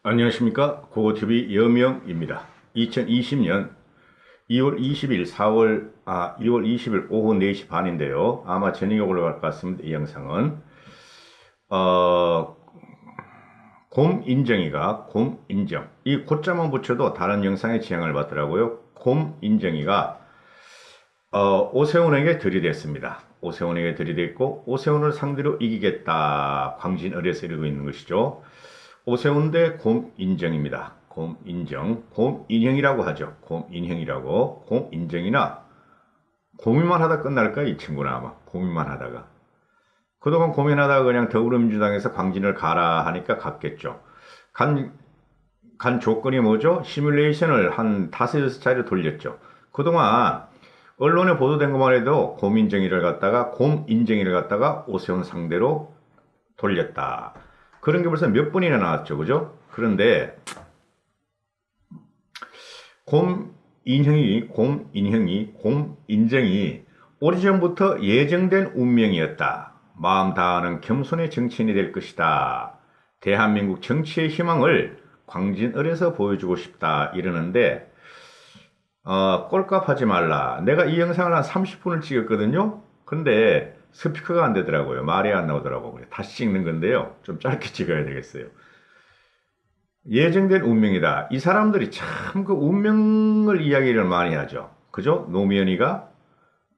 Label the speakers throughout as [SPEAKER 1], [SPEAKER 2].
[SPEAKER 1] 안녕하십니까. 고고TV 여명입니다. 2020년 2월 20일 2월 20일 오후 4시 반인데요. 아마 저녁에 올라갈 것 같습니다. 이 영상은 곰인정이가 곰인정 이 고자만 붙여도 다른 영상에 지향을 받더라고요. 곰인정이가 오세훈에게 들이댔습니다. 오세훈에게 들이댔고 오세훈을 상대로 이기겠다 광진을에서 이러고 있는 것이죠. 오세훈 대 곰인정입니다. 곰인정, 곰인형이라고 하죠. 곰인형이라고. 곰인정이나 고민만 하다 끝날까 이 친구는 아마 고민만 하다가 그동안 고민하다가 그냥 더불어민주당에서 광진을 가라 하니까 갔겠죠. 간 조건이 뭐죠? 시뮬레이션을 한 5-6차례 돌렸죠. 그동안 언론에 보도된 것만 해도 곰인정이를 갖다가 곰인정이를 갖다가 오세훈 상대로 돌렸다. 그런 게 벌써 몇 번이나 나왔죠. 그죠? 그런데 곰인정이 오래전부터 예정된 운명이었다. 마음 다하는 겸손의 정치인이 될 것이다. 대한민국 정치의 희망을 광진을에서 보여주고 싶다. 이러는데 꼴값하지 말라. 내가 이 영상을 한 30분을 찍었거든요. 근데 스피커가 안 되더라고요. 말이 안 나오더라고요. 다시 찍는 건데요. 좀 짧게 찍어야 되겠어요. 예정된 운명이다. 이 사람들이 참 그 운명을 이야기를 많이 하죠. 그죠? 노무현이가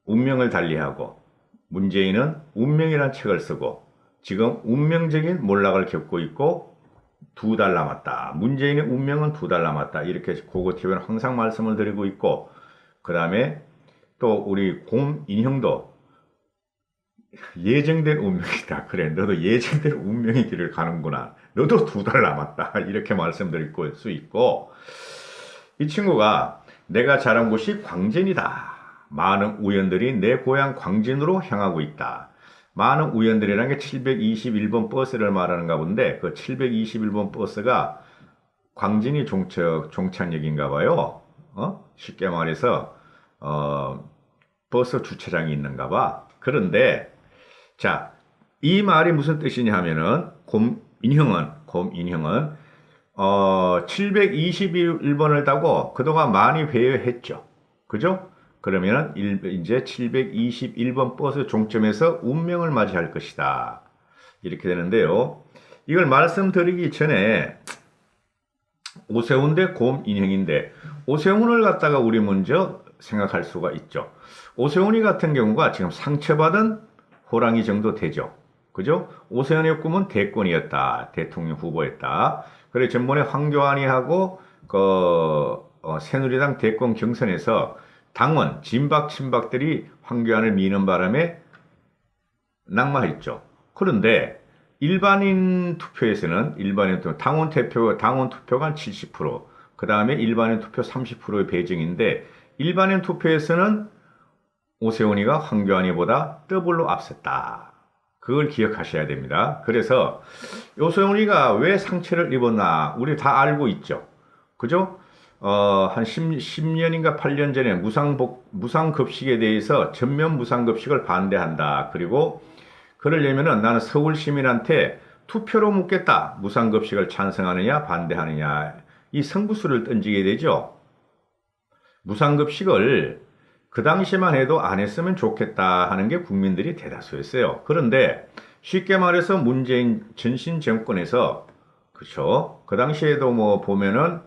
[SPEAKER 1] 운명을 달리하고 문재인은 운명이란 책을 쓰고 지금 운명적인 몰락을 겪고 있고 2달 남았다. 문재인의 운명은 2달 남았다. 이렇게 고고TV는 항상 말씀을 드리고 있고 그 다음에 또 우리 곰인형도 예정된 운명이다. 그래, 너도 예정된 운명의 길을 가는구나. 너도 2달 남았다. 이렇게 말씀드릴 수 있고, 이 친구가 내가 자란 곳이 광진이다. 많은 우연들이 내 고향 광진으로 향하고 있다. 많은 우연들이라는 게 721번 버스를 말하는가 본데, 그 721번 버스가 광진이 종착역인가 봐요. 쉽게 말해서, 버스 주차장이 있는가 봐. 그런데, 자, 이 말이 무슨 뜻이냐 하면은, 곰인형은 721번을 타고 그동안 많이 회유했죠. 그죠? 그러면은, 이제 721번 버스 종점에서 운명을 맞이할 것이다. 이렇게 되는데요. 이걸 말씀드리기 전에, 오세훈 대 곰인형인데, 오세훈을 갖다가 우리 먼저 생각할 수가 있죠. 오세훈이 같은 경우가 지금 상처받은 호랑이 정도 되죠. 그죠? 오세훈의 꿈은 대권이었다. 대통령 후보였다. 그래 전번에 황교안이하고 새누리당 대권 경선에서 당원 진박 친박들이 황교안을 미는 바람에 낙마했죠. 그런데 일반인 투표에서는 당원 투표가 70%, 그 다음에 일반인 투표 30%의 배정인데 일반인 투표에서는 오세훈이가 황교안이보다 더블로 앞섰다. 그걸 기억하셔야 됩니다. 그래서 오세훈이가 왜 상처를 입었나 우리 다 알고 있죠. 그죠? 한 10년인가 8년 전에 무상급식에 대해서 전면 무상급식을 반대한다. 그리고 그러려면은 나는 서울 시민한테 투표로 묻겠다. 무상급식을 찬성하느냐 반대하느냐 이 승부수를 던지게 되죠. 무상급식을 그 당시만 해도 안 했으면 좋겠다 하는 게 국민들이 대다수였어요. 그런데 쉽게 말해서 문재인 전신 정권에서 그렇죠. 그 당시에도 뭐 보면은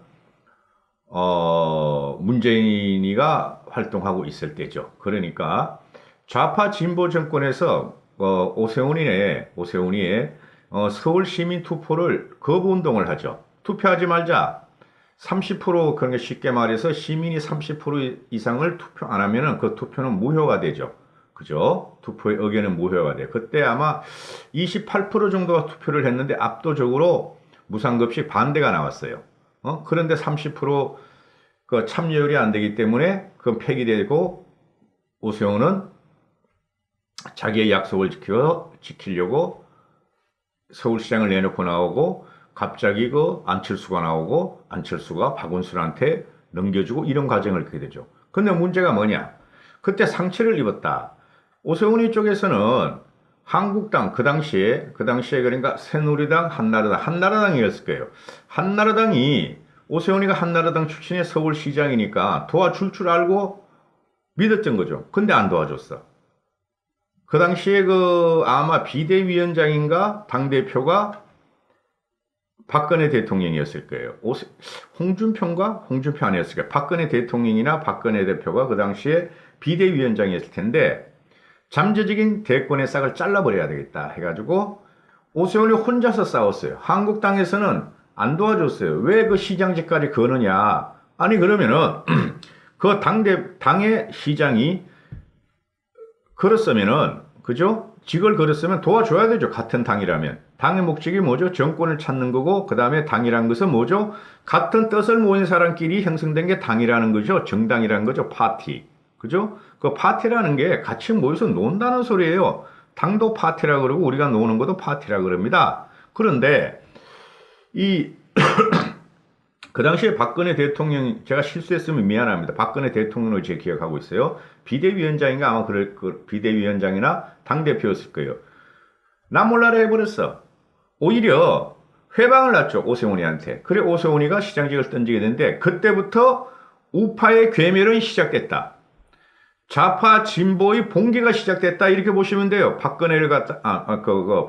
[SPEAKER 1] 문재인이가 활동하고 있을 때죠. 그러니까 좌파 진보 정권에서 오세훈이의 서울 시민 투표를 거부 운동을 하죠. 투표하지 말자. 30% 그런 게 쉽게 말해서 시민이 30% 이상을 투표 안 하면은 그 투표는 무효가 되죠. 그죠? 투표의 의견은 무효가 돼. 그때 아마 28% 정도가 투표를 했는데 압도적으로 무상급식 반대가 나왔어요. 그런데 30%그 참여율이 안 되기 때문에 그건 폐기되고 오세훈은 자기의 약속을 지키려고 서울시장을 내놓고 나오고 갑자기 안철수가 나오고 안철수가 박원순한테 넘겨주고 이런 과정을 겪게 되죠. 근데 문제가 뭐냐? 그때 상처를 입었다. 오세훈이 쪽에서는 한국당 그 당시에 그러니까 새누리당, 한나라당이었을 거예요. 한나라당이 오세훈이가 한나라당 출신의 서울시장이니까 도와줄 줄 알고 믿었던 거죠. 근데 안 도와줬어. 그 당시에 아마 비대위원장인가 당대표가 박근혜 대통령이었을 거예요. 홍준표 아니었을 거예요. 박근혜 대통령이나 박근혜 대표가 그 당시에 비대위원장이었을 텐데 잠재적인 대권의 싹을 잘라버려야 되겠다 해가지고 오세훈이 혼자서 싸웠어요. 한국당에서는 안 도와줬어요. 왜 그 시장직까지 거느냐. 아니 그러면은 그 당의 시장이 걸었으면은 그죠? 직을 걸었으면 도와줘야 되죠. 같은 당이라면. 당의 목적이 뭐죠? 정권을 찾는 거고 그 다음에 당이라는 것은 뭐죠? 같은 뜻을 모인 사람끼리 형성된 게 당이라는 거죠. 정당이라는 거죠. 파티. 그죠? 그 파티라는 게 같이 모여서 논다는 소리예요. 당도 파티라 그러고 우리가 노는 것도 파티라 그럽니다. 그런데 그 당시에 박근혜 대통령, 제가 실수했으면 미안합니다. 박근혜 대통령을 제 기억하고 있어요. 비대위원장인가 아마 비대위원장이나 당대표였을 거예요. 나 몰라라 해버렸어. 오히려 회방을 놨죠. 오세훈이한테. 그래 오세훈이가 시장직을 던지게 됐는데 그때부터 우파의 괴멸은 시작됐다. 좌파 진보의 봉기가 시작됐다. 이렇게 보시면 돼요. 박근혜를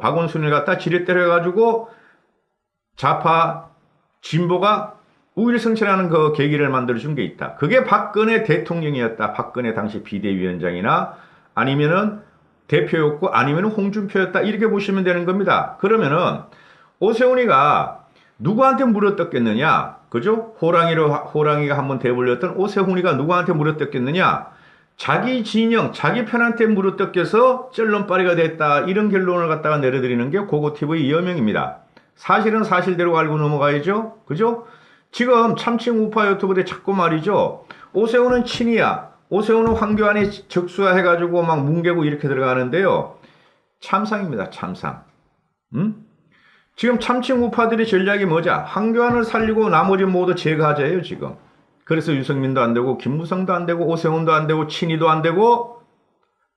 [SPEAKER 1] 박원순을 갖다 지렛대로 해가지고 좌파 진보가 우일승천하는 그 계기를 만들어준 게 있다. 그게 박근혜 대통령이었다. 박근혜 당시 비대위원장이나 아니면은 대표였고 아니면은 홍준표였다. 이렇게 보시면 되는 겁니다. 그러면은 오세훈이가 누구한테 물어뜯겠느냐? 그죠? 호랑이가 한번 대불렸던 오세훈이가 누구한테 물어뜯겠느냐? 자기 진영, 자기 편한테 물어뜯겨서 쩔름빠리가 됐다. 이런 결론을 갖다가 내려드리는 게 고고TV 여명입니다. 사실은 사실대로 알고 넘어가야죠. 그죠? 지금 참칭 우파 유튜브에 자꾸 말이죠. 오세훈은 친이야. 오세훈은 황교안이 적수야 해가지고 막 뭉개고 이렇게 들어가는데요. 참상입니다. 참상. 지금 참칭 우파들의 전략이 뭐냐? 황교안을 살리고 나머지 모두 제거하자예요. 지금. 그래서 유승민도 안 되고 김무성도 안 되고 오세훈도 안 되고 친이도 안 되고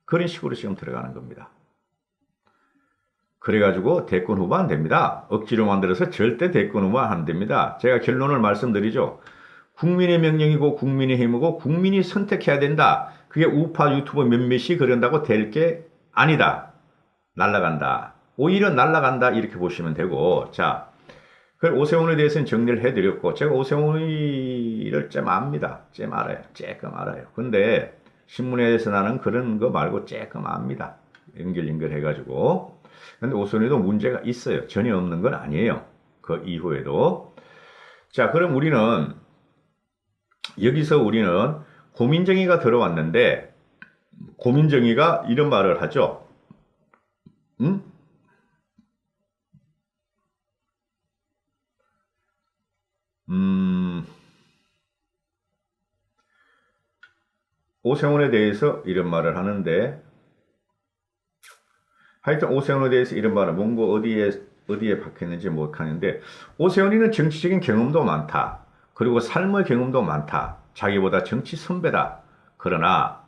[SPEAKER 1] 그런 식으로 지금 들어가는 겁니다. 그래가지고 대권 후보 안 됩니다. 억지로 만들어서 절대 대권 후보 안 됩니다. 제가 결론을 말씀드리죠. 국민의 명령이고 국민의 힘이고 국민이 선택해야 된다. 그게 우파 유튜버 몇몇이 그런다고 될 게 아니다. 날라간다. 오히려 날라간다. 이렇게 보시면 되고 자, 그 오세훈에 대해서는 정리를 해드렸고 제가 오세훈을 좀 압니다. 좀 알아요. 조금 알아요. 근데 신문에서 나는 그런 거 말고 조금 압니다. 연결 해가지고 근데 오세훈에도 문제가 있어요. 전혀 없는 건 아니에요. 그 이후에도. 자, 그럼 여기서 우리는 고민정의가 들어왔는데, 고민정의가 이런 말을 하죠. 오세훈에 대해서 이런 말을 하는데, 하여튼 오세훈에 대해서 이런 말을 뭔가 어디에 박혔는지 못하는데 오세훈이는 정치적인 경험도 많다. 그리고 삶의 경험도 많다. 자기보다 정치 선배다. 그러나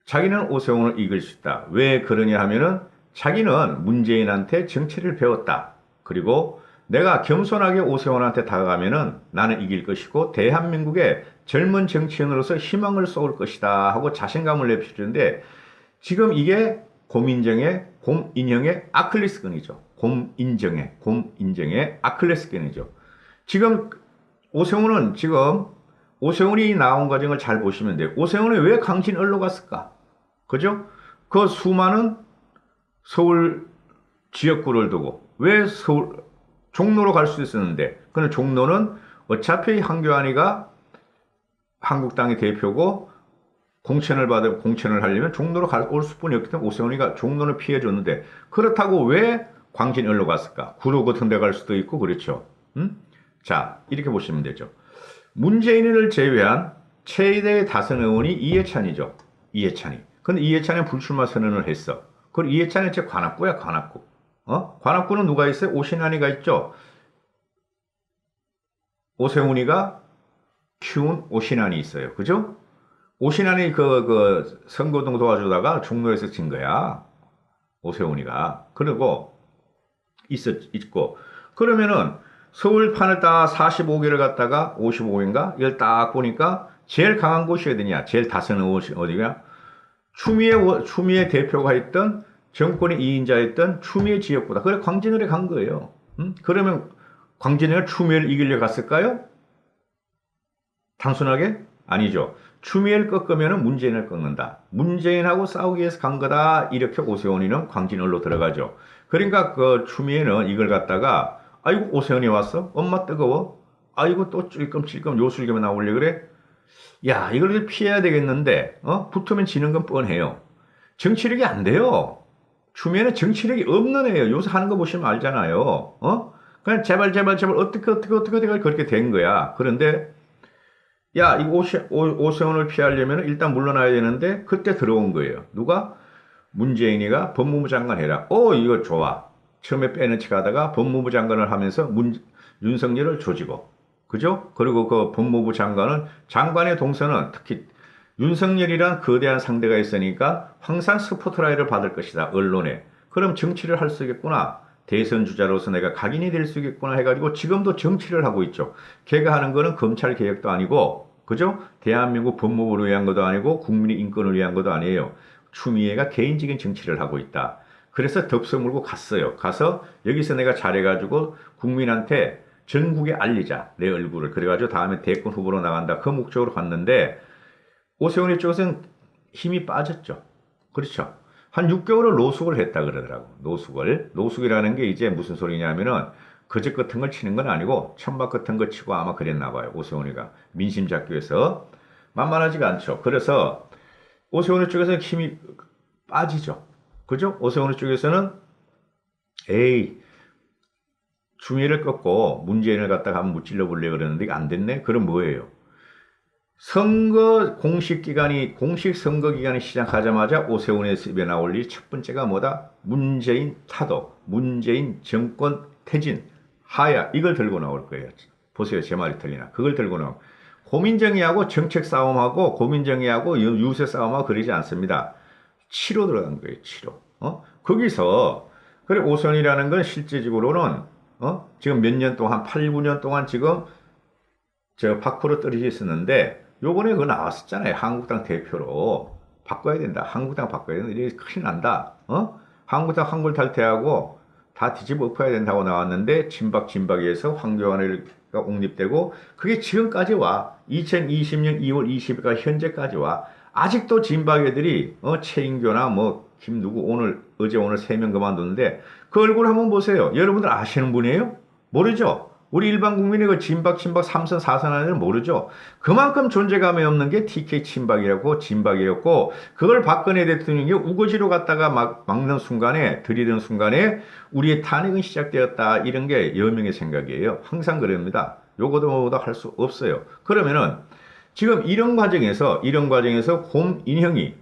[SPEAKER 1] 자기는 오세훈을 이길 수 있다. 왜 그러냐 하면은 자기는 문재인한테 정치를 배웠다. 그리고 내가 겸손하게 오세훈한테 다가가면은 나는 이길 것이고 대한민국의 젊은 정치인으로서 희망을 쏠 것이다 하고 자신감을 내비추는데 지금 이게 곰인형의 아킬레스건이죠. 곰인정의 아킬레스건이죠. 지금 오세훈이 나온 과정을 잘 보시면 돼요. 오세훈이 왜 강진을로 갔을까? 그죠? 그 수많은 서울 지역구를 두고 왜 종로로 갈 수 있었는데 그는 종로는 어차피 황교안이가 한국당의 대표고 공천을 하려면 종로로 올 수뿐이 없기 때문에 오세훈이가 종로를 피해줬는데 그렇다고 왜 광진을로 갔을까? 구로 같은 데 갈 수도 있고 그렇죠. 자, 이렇게 보시면 되죠. 문재인을 제외한 최대 다선 의원이 이해찬이죠. 이해찬이. 근데 이해찬이 불출마 선언을 했어. 그리고 이해찬이 제 관악구야, 관악구. 관악구는 누가 있어요? 오신환이가 있죠. 오세훈이가 키운 오신환이 있어요. 그죠? 오신환이 선거동 도와주다가 종로에서 진 거야. 오세훈이가. 그리고 있고. 그러면은 서울판을 딱 45개를 갖다가 55개인가? 이걸 딱 보니까 제일 강한 곳이 어디냐? 제일 다스는 곳이 어디냐? 추미애 대표가 했던 정권의 2인자였던 추미애 지역보다. 그래, 광진을에 간 거예요. 그러면 광진이가 추미애를 이기려고 갔을까요? 단순하게? 아니죠. 추미애를 꺾으면 문재인을 꺾는다. 문재인하고 싸우기 위해서 간 거다. 이렇게 오세훈이는 광진을로 들어가죠. 그러니까 그 추미애는 이걸 갖다가 아이고 오세훈이 왔어? 엄마 뜨거워? 아이고 또 찔끔찔끔 요술겸에 나오려 그래? 야 이걸 피해야 되겠는데 붙으면 지는 건 뻔해요. 정치력이 안 돼요. 추미애는 정치력이 없는 애예요. 요새 하는 거 보시면 알잖아요. 그냥 제발 어떻게 그렇게 된 거야. 그런데 야, 이 오세훈을 피하려면 일단 물러나야 되는데 그때 들어온 거예요. 누가? 문재인이가 법무부 장관 해라. 이거 좋아. 처음에 빼는 척 하다가 법무부 장관을 하면서 윤석열을 조지고. 그죠? 그리고 그 법무부 장관의 동선은 특히 윤석열이란 거대한 상대가 있으니까 항상 스포트라이트를 받을 것이다. 언론에. 그럼 정치를 할 수 있겠구나. 대선 주자로서 내가 각인이 될 수 있겠구나 해가지고 지금도 정치를 하고 있죠. 걔가 하는 거는 검찰 개혁도 아니고, 그죠? 대한민국 법무부를 위한 것도 아니고, 국민의 인권을 위한 것도 아니에요. 추미애가 개인적인 정치를 하고 있다. 그래서 덥석 물고 갔어요. 가서 여기서 내가 잘해가지고 국민한테 전국에 알리자. 내 얼굴을. 그래가지고 다음에 대권 후보로 나간다. 그 목적으로 갔는데, 오세훈이 쪽에서는 힘이 빠졌죠. 그렇죠. 한 6개월을 노숙을 했다 그러더라고. 노숙이라는 게 이제 무슨 소리냐면은 거짓 같은 걸 치는 건 아니고 천막 같은 거 치고 아마 그랬나 봐요. 오세훈이가 민심 잡기 위해서 만만하지가 않죠. 그래서 오세훈이 쪽에서는 힘이 빠지죠. 그죠? 오세훈이 쪽에서는 에이 추미애를 꺾고 문재인을 갖다가 한번 무찔러 보려 그러는데 안 됐네. 그럼 뭐예요? 공식 선거 기간이 시작하자마자 오세훈의 입에 나올 일 첫 번째가 뭐다? 문재인 타도, 문재인 정권 퇴진, 하야, 이걸 들고 나올 거예요. 보세요, 제 말이 틀리나. 그걸 들고 나오고. 고민정의하고 정책 싸움하고 고민정의하고 유세 싸움하고 그러지 않습니다. 치로 들어간 거예요, 치로. 거기서, 그래, 오세훈이라는 건 실제적으로는, 지금 몇 년 동안, 8, 9년 동안 지금, 밖으로 떨어져 있었는데, 요번에 그거 나왔었잖아요. 한국당 대표로. 바꿔야 된다. 한국당 바꿔야 된다. 이게 큰일 난다. 한국당 한골 탈퇴하고 다 뒤집어 엎어야 된다고 나왔는데, 진박에서 황교안이가 옹립되고, 그게 지금까지 와. 2020년 2월 20일까지 현재까지 와. 아직도 진박 애들이, 최인교나 어제 오늘 3명 그만뒀는데, 그 얼굴 한번 보세요. 여러분들 아시는 분이에요? 모르죠? 우리 일반 국민이 그 진박 3선 4선 하는 애는 모르죠. 그만큼 존재감이 없는 게 TK 진박이었고 그걸 박근혜 대통령이 우거지로 갖다가 들이던 순간에 우리의 탄핵은 시작되었다. 이런 게 여명의 생각이에요. 항상 그럽니다. 요거도 뭐보다 할 수 없어요. 그러면은 지금 이런 과정에서 곰인형이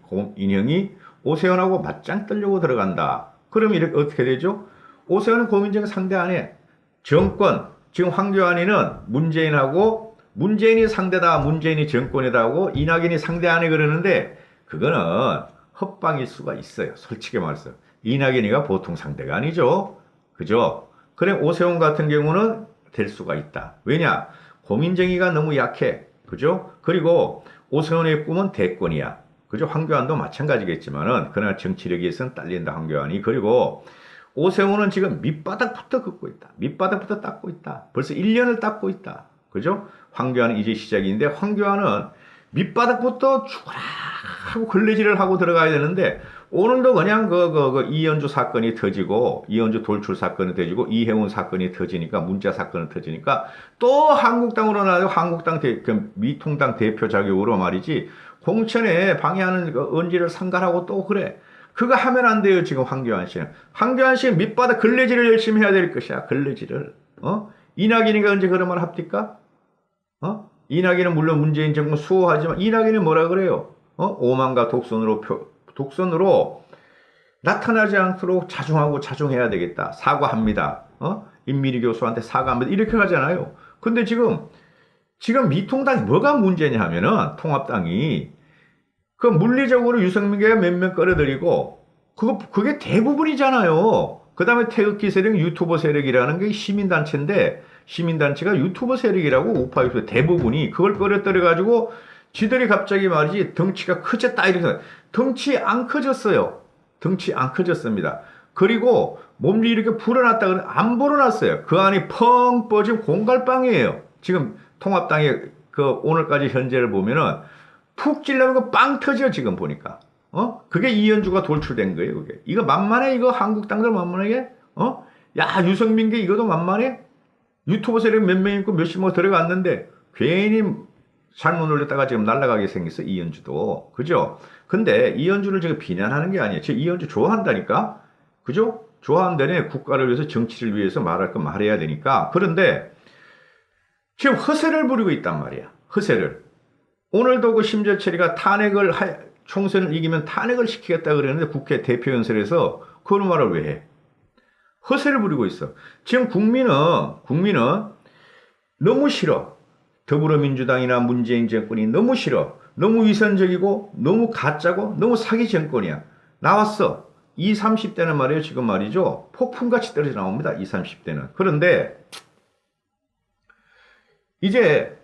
[SPEAKER 1] 오세훈하고 맞짱 뜨려고 들어간다. 그럼 이렇게 어떻게 되죠? 오세훈은 고민정 상대 안 해. 정권 지금 황교안이는 문재인이 상대다, 문재인이 정권이다 하고 이낙연이 상대 안 해 그러는데 그거는 헛방일 수가 있어요. 솔직히 말해서. 이낙연이가 보통 상대가 아니죠. 그죠? 그래 오세훈 같은 경우는 될 수가 있다. 왜냐? 고민정의가 너무 약해. 그죠? 그리고 오세훈의 꿈은 대권이야. 그죠? 황교안도 마찬가지겠지만은 그러나 정치력에 있어서는 딸린다 황교안이. 그리고 오세훈은 지금 밑바닥부터 긋고 있다. 밑바닥부터 닦고 있다. 벌써 1년을 닦고 있다. 그죠? 황교안은 이제 시작인데 황교안은 밑바닥부터 죽어라 하고 걸레질을 하고 들어가야 되는데 오늘도 그냥 이현주 사건이 터지고 이현주 돌출 사건이 터지고 이혜원 사건이 터지니까 문자 사건이 터지니까 또 한국당으로 나가고 미통당 대표 자격으로 말이지 공천에 방해하는 언지를 상갈하고 또 그래. 그거 하면 안 돼요, 지금 황교안 씨는. 황교안 씨는 밑바닥 걸레질을 열심히 해야 될 것이야, 걸레질을. 이낙연이가 언제 그런 말 합니까? 이낙연은 물론 문재인 정권 수호하지만, 이낙연이 뭐라 그래요? 오만과 독선으로 나타나지 않도록 자중해야 되겠다. 사과합니다. 임미리 교수한테 사과합니다. 이렇게 가잖아요. 근데 지금 미통당이 뭐가 문제냐 하면은, 통합당이, 그 물리적으로 유승민계가 몇몇 끌어들이고 그게 대부분이잖아요. 그 다음에 태극기 세력, 유튜버 세력이라는 게 시민단체인데, 시민단체가 유튜버 세력이라고 우파유튜브 대부분이 그걸 끌어들여가지고 지들이 갑자기 말이지 덩치가 커졌다 이래서 덩치 안 커졌어요. 덩치 안 커졌습니다. 그리고 몸이 이렇게 불어났다 그러면 안 불어났어요. 그 안이 펑 뻗은 공갈빵이에요. 지금 통합당의 그 오늘까지 현재를 보면은 푹 찔러면 거 빵 터져 지금 보니까. 그게 이현주가 돌출된 거예요, 그게. 이거 만만해, 이거 한국당들 만만하게? 야, 유승민계 이거도 만만해? 유튜버 세력 몇 명 있고 몇십명 들어갔는데, 괜히 잘못 올렸다가 지금 날아가게 생겼어, 이현주도. 그죠? 근데 이현주를 제가 비난하는 게 아니에요. 제가 이현주 좋아한다니까? 그죠? 좋아한다네, 국가를 위해서, 정치를 위해서 말할 건 말해야 되니까. 그런데, 지금 허세를 부리고 있단 말이야. 허세를. 오늘도 그 심재철이가 총선을 이기면 탄핵을 시키겠다 그랬는데 국회 대표연설에서 그런 말을 왜 해? 허세를 부리고 있어. 지금 국민은 너무 싫어. 더불어민주당이나 문재인 정권이 너무 싫어. 너무 위선적이고 너무 가짜고 너무 사기 정권이야. 나왔어. 20, 30대는 말이에요. 지금 말이죠. 폭풍같이 떨어져 나옵니다. 20, 30대는. 그런데 이제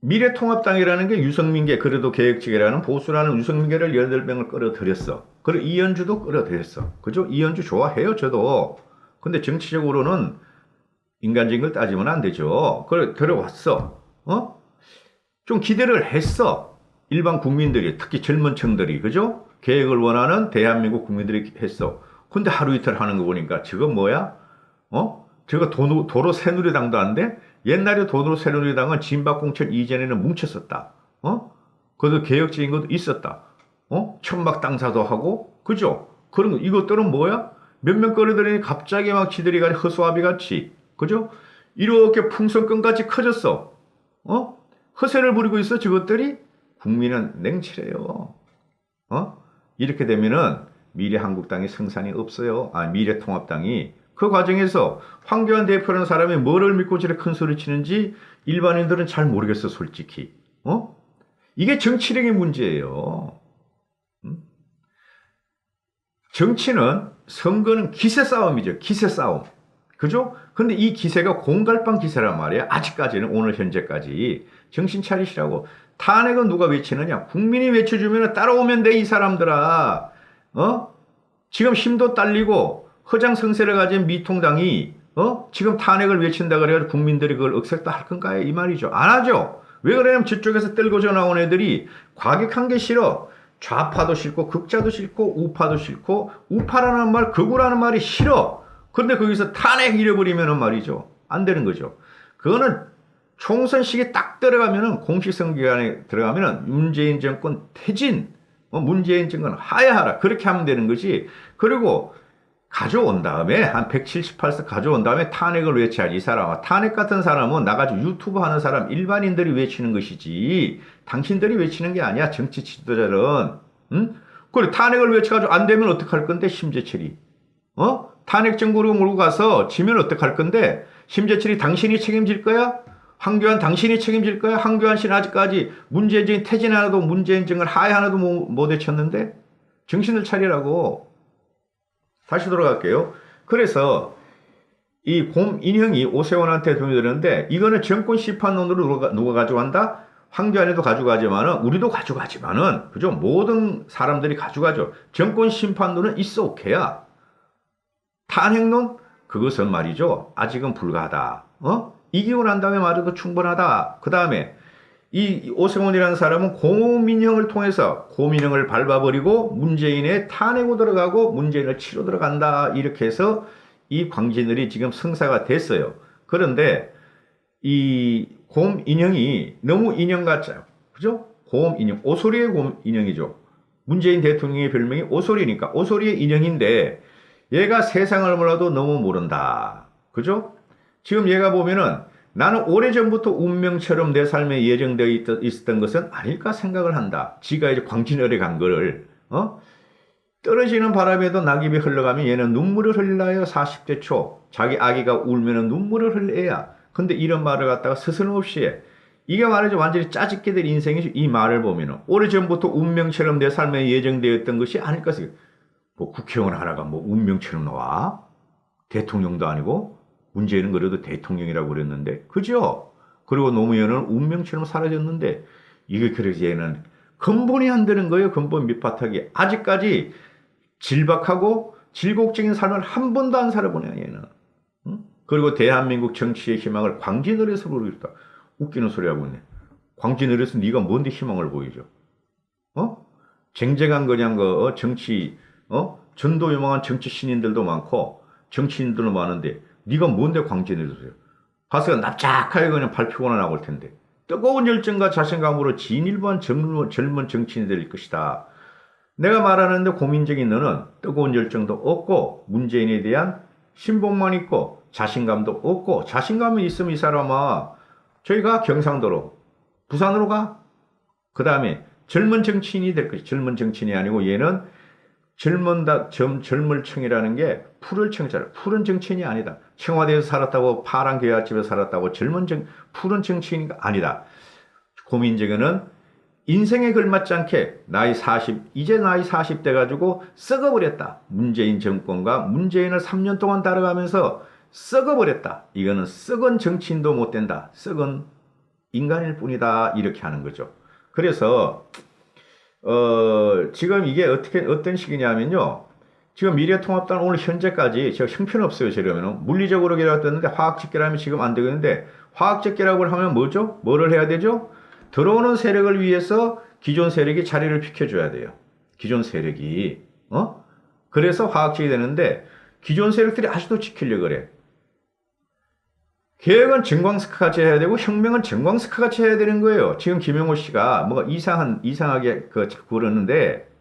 [SPEAKER 1] 미래통합당이라는 게 유승민계, 그래도 계획직이라는 보수라는 유승민계를 8명을 끌어들였어. 그리고 이현주도 끌어들였어. 그죠? 이현주 좋아해요, 저도. 근데 정치적으로는 인간적인 걸 따지면 안 되죠. 그래, 들어왔어. 좀 기대를 했어. 일반 국민들이, 특히 젊은 층들이, 그죠? 계획을 원하는 대한민국 국민들이 했어. 근데 하루 이틀 하는 거 보니까 저건 뭐야? 저거 도로 새누리당도 안 돼? 옛날에 도로 새누리당은 진박공천 이전에는 뭉쳤었다. 그래도 개혁적인 것도 있었다. 천막 당사도 하고, 그죠? 그런 거, 이것들은 뭐야? 몇 명 끌어들이니 갑자기 막 지들이 가지 허수아비 같이, 그죠? 이렇게 풍선끈같이 커졌어. 허세를 부리고 있어, 저것들이? 국민은 냉철해요. 이렇게 되면은 미래한국당이 승산이 없어요. 미래통합당이. 그 과정에서 황교안 대표라는 사람이 뭐를 믿고 저렇게 큰 소리 치는지 일반인들은 잘 모르겠어, 솔직히. 이게 정치력의 문제예요. 정치는, 선거는 기세 싸움이죠. 기세 싸움. 그죠? 근데 이 기세가 공갈빵 기세란 말이야. 아직까지는, 오늘 현재까지. 정신 차리시라고. 탄핵은 누가 외치느냐? 국민이 외쳐주면 따라오면 돼, 이 사람들아. 지금 힘도 딸리고 허장성세를 가진 미통당이 지금 탄핵을 외친다 그래가지고 국민들이 그걸 억셉도 할 건가요? 이 말이죠. 안 하죠. 왜 그러냐면 저쪽에서 떨궈져 나온 애들이 과격한 게 싫어. 좌파도 싫고 극자도 싫고 우파도 싫고, 우파라는 말, 극우라는 말이 싫어. 그런데 거기서 탄핵 잃어버리면은 말이죠. 안 되는 거죠. 그거는 총선 시기에 딱 들어가면은, 공식 선거기간에 들어가면은 문재인 정권 퇴진, 문재인 정권 하야하라, 그렇게 하면 되는 거지. 그리고 가져온 다음에 한 178석 가져온 다음에 탄핵을 외쳐야지. 이 사람아, 탄핵 같은 사람은 나가지고 유튜브 하는 사람, 일반인들이 외치는 것이지 당신들이 외치는 게 아니야. 정치 지도자들은. 그래, 탄핵을 외쳐가지고 안 되면 어떡할 건데, 심재철이. 탄핵 정부로 몰고 가서 지면 어떡할 건데, 심재철이 당신이 책임질 거야? 황교안 당신이 책임질 거야? 황교안 씨는 아직까지 문재인 퇴진 하나도, 문재인 정을 하야 하나도 못 외쳤는데? 정신을 차리라고. 다시 돌아갈게요. 그래서 이 곰인형이 오세훈한테 돈이 들었는데, 이거는 정권 심판론으로 누가 가져간다? 황교안에도 가져가지만은, 우리도 가져가지만은, 그죠? 모든 사람들이 가져가죠. 정권 심판론은 있어 오케야. 탄핵론? 그것은 말이죠. 아직은 불가하다. 이기고 난 다음에 말해도 충분하다. 그 다음에 이 오세훈이라는 사람은 고민형을 통해서 고민형을 밟아버리고 문재인의 탄핵으로 들어가고 문재인을 치러 들어간다. 이렇게 해서 이 광진들이 지금 성사가 됐어요. 그런데 이 곰인형이 너무 인형 같죠. 그죠? 곰인형. 오소리의 곰인형이죠. 문재인 대통령의 별명이 오소리니까 오소리의 인형인데, 얘가 세상을 몰라도 너무 모른다. 그죠? 지금 얘가 보면은, 나는 오래전부터 운명처럼 내 삶에 예정되어 있었던 것은 아닐까 생각을 한다. 지가 이제 광진을에 간 거를, 떨어지는 바람에도 낙엽이 흘러가면 얘는 눈물을 흘려요. 40대 초. 자기 아기가 울면은 눈물을 흘려야. 근데 이런 말을 갖다가 스스럼없이 해. 이게 말이죠. 완전히 짜집게 될 인생이죠. 이 말을 보면은. 오래전부터 운명처럼 내 삶에 예정되어 있던 것이 아닐까 생각. 뭐 국회의원 하나가 뭐 운명처럼 나와? 대통령도 아니고 문재인은 그래도 대통령이라고 그랬는데 그죠? 그리고 노무현은 운명처럼 사라졌는데 이게 그래서 얘는 근본이 안 되는 거예요. 근본 밑바닥이. 아직까지 질박하고 질곡적인 삶을 한 번도 안 살아보네 얘는. 응? 그리고 대한민국 정치의 희망을 광진을에서 보여줬다. 웃기는 소리 하고 있네. 광진을에서 네가 뭔데 희망을 보이죠? 어? 쟁쟁한 그냥 정치 전도 유망한 정치 신인들도 많고 정치인들도 많은데 네가 뭔데 광진을에서요? 가서 납작하게 그냥 발표가 나올 텐데 뜨거운 열정과 자신감으로 진일보한 젊은 정치인이 될 것이다. 내가 말하는데 고민적인 너는 뜨거운 열정도 없고 문재인에 대한 신봉만 있고 자신감도 없고 자신감이 있으면 이 사람아 저희가 경상도로 부산으로 가. 그 다음에 젊은 정치인이 될 것이 젊은 정치인이 아니고 얘는 젊을 층이라는 게 푸를 층이잖아. 푸른 정치인이 아니다. 청와대에서 살았다고 파란 계약집에서 살았다고 푸른 정치인이 아니다. 고민적에는 인생에 걸맞지 않게 이제 나이 40대 가지고 썩어버렸다. 문재인 정권과 문재인을 3년 동안 따라가면서 썩어버렸다. 이거는 썩은 정치인도 못 된다. 썩은 인간일 뿐이다. 이렇게 하는 거죠. 그래서 지금 이게 어떤 식이냐면요. 지금 미래통합당 오늘 현재까지 제가 형편없어요. 저러면은 물리적으로 계약됐는데 화학적결하면 지금 안 되겠는데 화학적결합을 하면 뭐죠? 뭐를 해야 되죠? 들어오는 세력을 위해서 기존 세력이 자리를 비켜줘야 돼요. 기존 세력이 그래서 화학적이 되는데 기존 세력들이 아직도 지키려고 그래. 개혁은 정광석화 같이 해야 되고 혁명은 정광석화 같이 해야 되는 거예요. 지금 김영호 씨가 뭐 이상하게 자꾸 그러는데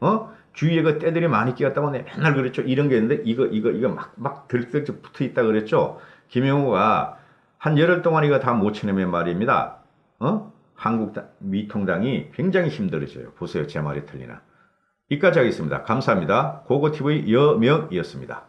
[SPEAKER 1] 주위에 그 때들이 많이 끼었다고 맨날 그랬죠. 이런 게 있는데 이거 막 들썩 붙어 있다 그랬죠. 김영호가 한 열흘 동안 이거 다 못 쳐내면 말입니다. 한국 미통당이 굉장히 힘들어져요. 보세요. 제 말이 틀리나. 이까지 하겠습니다. 감사합니다. 고고TV 여명이었습니다.